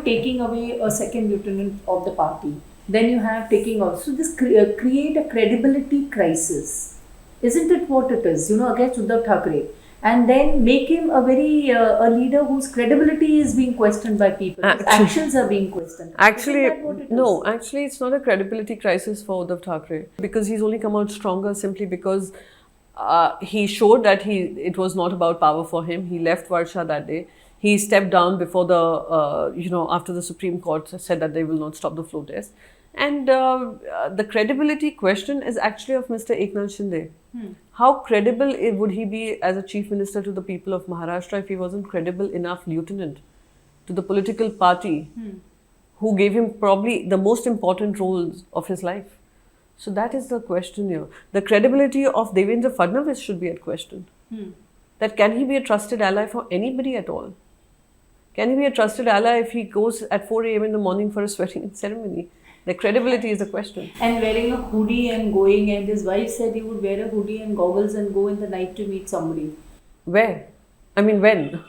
taking away a second lieutenant of the party. Then you have taking out. So this create a credibility crisis. Isn't it what it is? Against Uddhav Thackeray. And then make him a very a leader whose credibility is being questioned by people. His actions are being questioned. Actually, actually it's not a credibility crisis for Uddhav Thackeray, because he's only come out stronger simply because he showed that it was not about power for him. He left Varsha that day. He stepped down before after the Supreme Court said that they will not stop the flow test. And the credibility question is actually of Mr. Eknath Shinde. How credible would he be as a chief minister to the people of Maharashtra if he wasn't credible enough lieutenant to the political party who gave him probably the most important roles of his life? So that is the question here. The credibility of Devendra Fadnavis should be at question. That can he be a trusted ally for anybody at all? Can he be a trusted ally if he goes at 4 a.m. in the morning for a swearing ceremony? The credibility is the question. And wearing a hoodie and going, and his wife said he would wear a hoodie and goggles and go in the night to meet somebody. Where? I mean, when?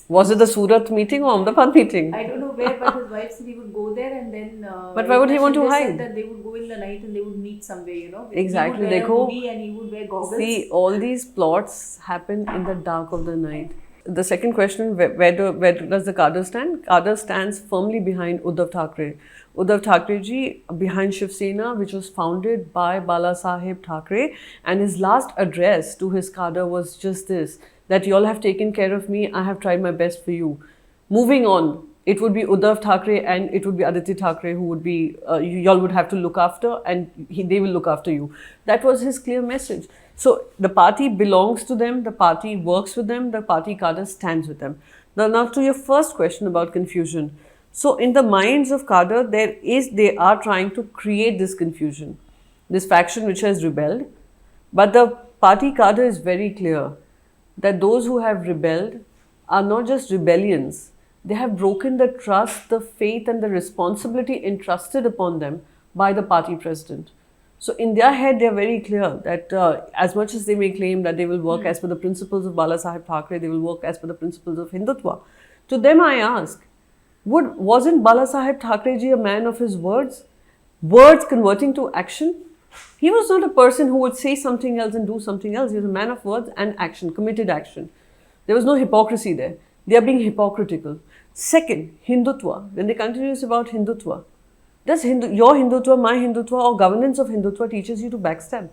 Was it the Surat meeting or Ahmedabad meeting? I don't know where, but his wife said he would go there and then... but why would he want to hide? Said that they would go in the night and they would meet somewhere, Exactly. He would wear a hoodie and he would wear goggles. See, all these plots happen in the dark of the night. The second question, where does the cadre stand? Cadre stands firmly behind Uddhav Thackeray. Uddhav Thackeray ji behind Shiv Sena, which was founded by Bala Saheb Thackeray, and his last address to his cadre was just this, that you all have taken care of me, I have tried my best for you. Moving on, it would be Uddhav Thackeray and it would be Aditya Thackeray who would be, you all would have to look after, and they will look after you. That was his clear message. So the party belongs to them, the party works with them, the party cadre stands with them. Now to your first question about confusion. So in the minds of cadre, they are trying to create this confusion, this faction which has rebelled. But the party cadre is very clear that those who have rebelled are not just rebellions. They have broken the trust, the faith and the responsibility entrusted upon them by the party president. So in their head, they are very clear that as much as they may claim that they will work as per the principles of Bala Saheb Thackeray, they will work as per the principles of Hindutva. To them I ask, wasn't Bala Saheb Thackeray ji a man of his words? Words converting to action? He was not a person who would say something else and do something else. He was a man of words and action, committed action. There was no hypocrisy there. They are being hypocritical. Second, Hindutva. When they continue about Hindutva, does your Hindutva, my Hindutva or governance of Hindutva teaches you to backstab?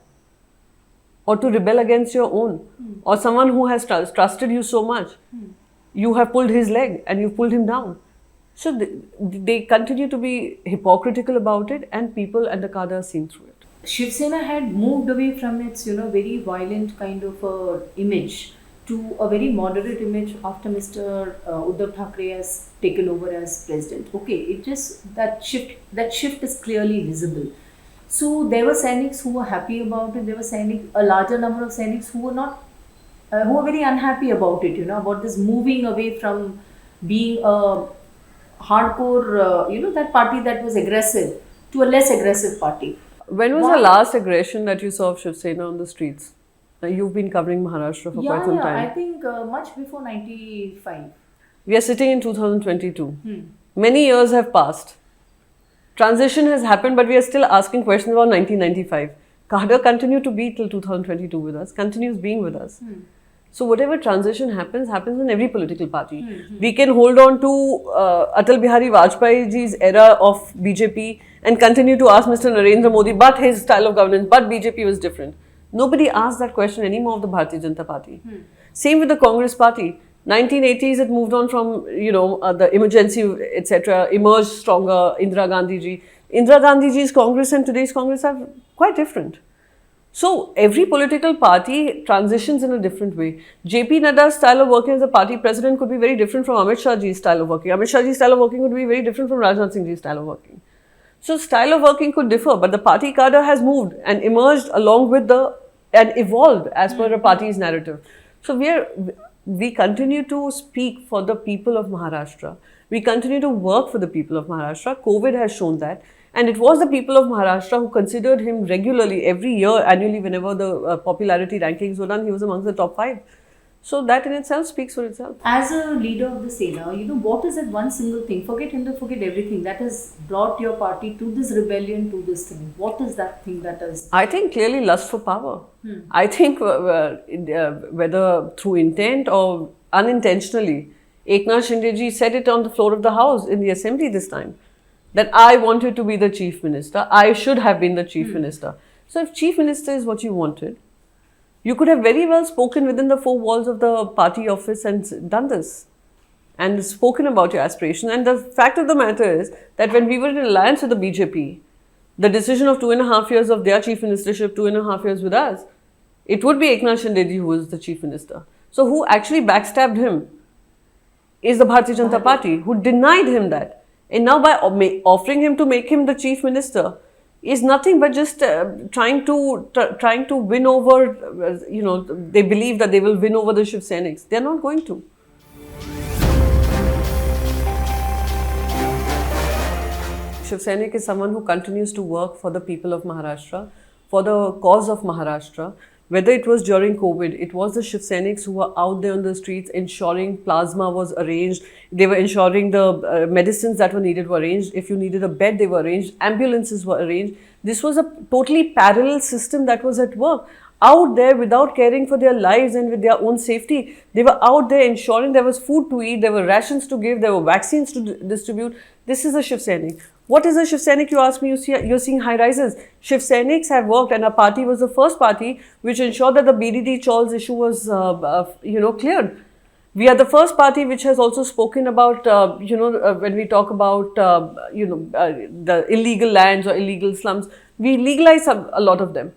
Or to rebel against your own? Or someone who has trusted you so much, you have pulled his leg and you've pulled him down. So they continue to be hypocritical about it, and people and the cadre are seen through it. Shiv Sena had moved away from its very violent kind of image to a very moderate image after Mr. Uddhav Thackeray has taken over as president. Okay, it just that shift is clearly visible. So there were Sainiks who were happy about it. There were a larger number of Sainiks who were not, who were very unhappy about it. About this moving away from being a hardcore, that party that was aggressive to a less aggressive party. When was the last aggression that you saw of Shiv Sena on the streets? You've been covering Maharashtra for quite some time. I think much before 95. We are sitting in 2022. Many years have passed. Transition has happened, but we are still asking questions about 1995. Cadre continued to be till 2022 with us, continues being with us. So whatever transition happens in every political party. We can hold on to Atal Bihari Vajpayee ji's era of BJP and continue to ask Mr. Narendra Modi, but his style of governance, but BJP was different. Nobody asks that question anymore of the Bharatiya Janata Party. Same with the Congress Party. 1980s, it moved on from, the emergency, etc., emerged stronger, Indira Gandhi ji. Indira Gandhi ji's Congress and today's Congress are quite different. So, every political party transitions in a different way. JP Nadda's style of working as a party president could be very different from Amit Shah ji's style of working. Amit Shah ji's style of working would be very different from Rajnath Singh ji's style of working. So, style of working could differ, but the party cadre has moved and emerged along with and evolved as per the party's narrative. So, we continue to speak for the people of Maharashtra. We continue to work for the people of Maharashtra. COVID has shown that. And it was the people of Maharashtra who considered him regularly, every year, annually, whenever the popularity rankings were done, he was amongst the top 5. So that in itself speaks for itself. As a leader of the Sena, what is that one single thing, forget Hindu, forget everything, that has brought your party to this rebellion, to this thing? What is that thing that has... I think clearly lust for power. I think whether through intent or unintentionally, Eknath Shindeji said it on the floor of the House in the assembly this time, that I wanted to be the chief minister. I should have been the chief minister. So if chief minister is what you wanted, you could have very well spoken within the four walls of the party office and done this and spoken about your aspiration. And the fact of the matter is that when we were in alliance with the BJP, the decision of 2.5 years of their chief ministership, 2.5 years with us, it would be Eknath Shindeji who was the chief minister. So who actually backstabbed him is the Bharatiya Janata Party, who denied him that. And now by offering him to make him the chief minister is nothing but just trying to win over, they believe that they will win over the Shiv Senics. They are not going to. Shiv Sainik is someone who continues to work for the people of Maharashtra, for the cause of Maharashtra. Whether it was during COVID, it was the Shiv Sainiks who were out there on the streets ensuring plasma was arranged. They were ensuring the medicines that were needed were arranged. If you needed a bed, they were arranged. Ambulances were arranged. This was a totally parallel system that was at work. Out there without caring for their lives and with their own safety. They were out there ensuring there was food to eat, there were rations to give, there were vaccines to distribute. This is a Shiv Sainik. What is a Shiv Sainik, you ask me? You're seeing high rises. Shiv Sainiks have worked, and our party was the first party which ensured that the BDD Chawls issue was, cleared. We are the first party which has also spoken about, when we talk about, the illegal lands or illegal slums, we legalize a lot of them.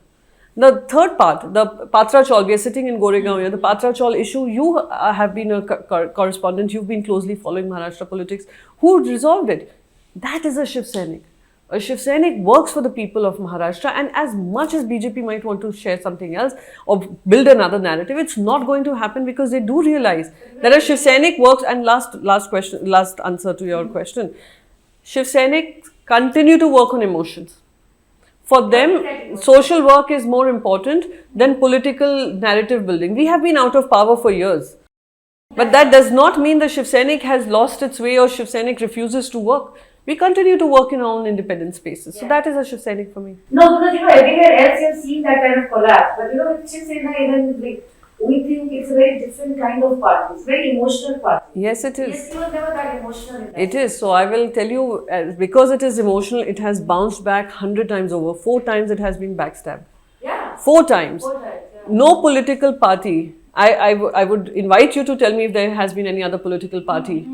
The third part, the Patra Chawl, we are sitting in Goregaon here, the Patra Chawl issue, you have been a correspondent, you've been closely following Maharashtra politics. Who resolved it? That is a Shiv Sainik. A Shiv Sainik works for the people of Maharashtra, and as much as BJP might want to share something else or build another narrative, it's not going to happen because they do realize that a Shiv Sainik works. And last answer to your question, Shiv Sainik continue to work on emotions. For them, social work is more important than political narrative building. We have been out of power for years. But that does not mean the Shiv Sainik has lost its way or Shiv Sainik refuses to work. We continue to work in our own independent spaces. So that is a Shiv Sainik for me. No, because everywhere else you've seen that kind of collapse. But with Shiv Sena, even we think it's a very different kind of party. It's very emotional party. Yes, it is. Yes, you were never that emotional in that. It is. So I will tell you, because it is emotional, it has bounced back 100 times over. 4 times it has been backstabbed. Yeah. 4 times. 4 times, yeah. No political party. I would invite you to tell me if there has been any other political party.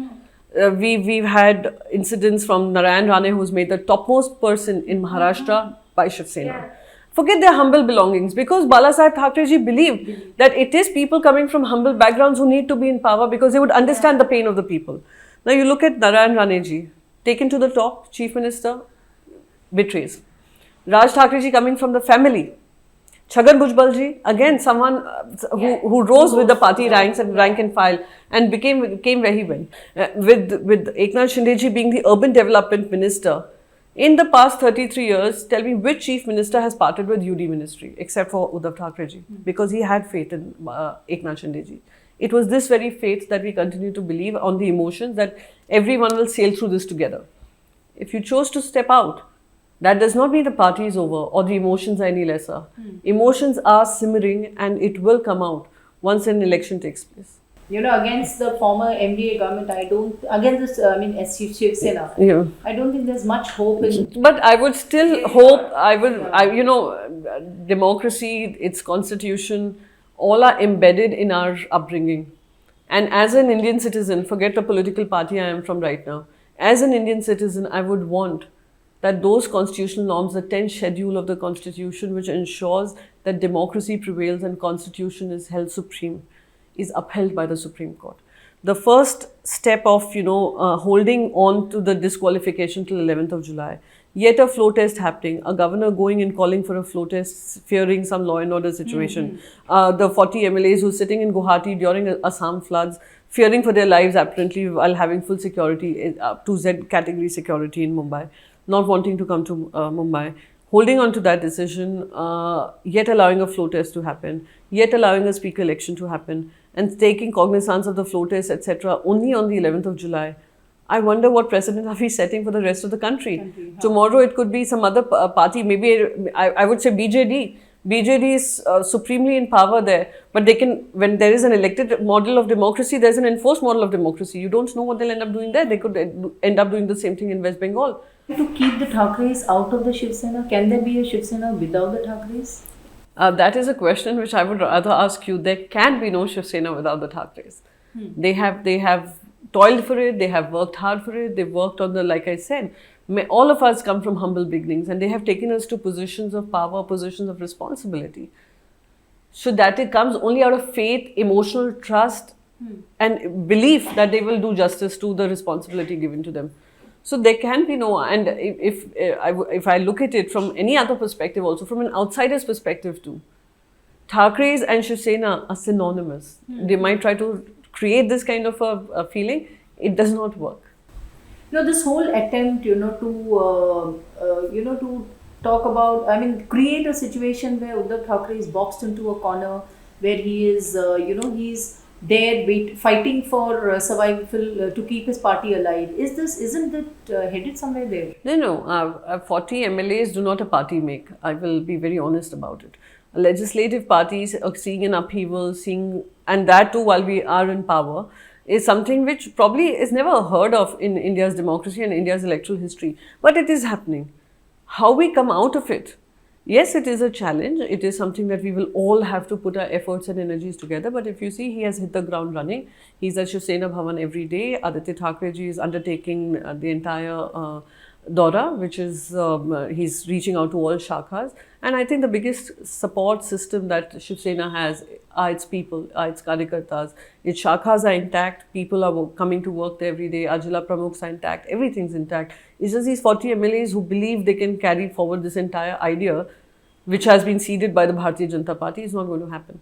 We've had incidents from Narayan Rane, who's made the topmost person in Maharashtra by Shiv Sena. Yeah. Forget their humble belongings, because Balasaheb Thackeray ji believed that it is people coming from humble backgrounds who need to be in power because they would understand the pain of the people. Now you look at Narayan Rane ji, taken to the top, chief minister, betrays. Raj Thackeray ji coming from the family. Chhagan Bhujbal ji, again someone who rose with the party ranks and rank and file and came where he went. With Eknath Shinde ji being the urban development minister, in the past 33 years, tell me which chief minister has parted with UD ministry except for Uddhav Thackeray ji, because he had faith in Eknath Shinde ji. It was this very faith that we continue to believe on the emotions that everyone will sail through this together. If you chose to step out, that does not mean the party is over or the emotions are any lesser. Emotions are simmering and it will come out once an election takes place. Against the former MDA government, Shiv Sena, Yeah. I don't think there's much hope in... But I would still hope, democracy, its constitution, all are embedded in our upbringing. And as an Indian citizen, forget the political party I am from right now, as an Indian citizen, I would want that those constitutional norms, the 10th schedule of the constitution, which ensures that democracy prevails and constitution is held supreme, is upheld by the Supreme Court. The first step of, holding on to the disqualification till 11th of July, yet a flow test happening, a governor going and calling for a flow test, fearing some law and order situation, the 40 MLAs who are sitting in Guwahati during Assam floods, fearing for their lives apparently while having full security, 2Z category security in Mumbai, not wanting to come to Mumbai, holding on to that decision, yet allowing a flow test to happen, yet allowing a speaker election to happen, and taking cognizance of the floaters, etc., only on the 11th of July. I wonder what precedent are we setting for the rest of the country. Tomorrow it could be some other party, maybe I would say BJD. BJD is supremely in power there, but they can, when there is an elected model of democracy, there's an enforced model of democracy. You don't know what they'll end up doing there. They could end up doing the same thing in West Bengal. To keep the Thackeray's out of the Shiv Sena, can there be a Shiv Sena without the Thackeray's? That is a question which I would rather ask you. There can be no Shiv Sena without the Thackeray's. They have toiled for it, they have worked hard for it, they've worked on the, like I said, all of us come from humble beginnings and they have taken us to positions of power, positions of responsibility. So that it comes only out of faith, emotional trust and belief that they will do justice to the responsibility given to them. So there can be no, and if I look at it from any other perspective, also from an outsider's perspective too, Thackeray's and Shiv Sena are synonymous. They might try to create this kind of a feeling. It does not work. This whole attempt, to talk about, create a situation where Uddhav Thackeray is boxed into a corner, where he is, he's there fighting for survival to keep his party alive. Isn't that headed somewhere there? No. 40 MLAs do not a party make. I will be very honest about it. Legislative parties are seeing an upheaval, and that too while we are in power, is something which probably is never heard of in India's democracy and India's electoral history. But it is happening. How we come out of it? Yes, it is a challenge. It is something that we will all have to put our efforts and energies together. But if you see, he has hit the ground running. He's at Shiv Sena Bhavan every day. Aditya Thackeray ji is undertaking the entire Dora, which is, he's reaching out to all shakhas. And I think the biggest support system that Shiv Sena has are its people, are its karyakartas. Its shakhas are intact, people are coming to work there every day, our Jilla Pramukhs are intact, everything's intact. It's just these 40 MLAs who believe they can carry forward this entire idea, which has been seeded by the Bharatiya Janata Party, is not going to happen.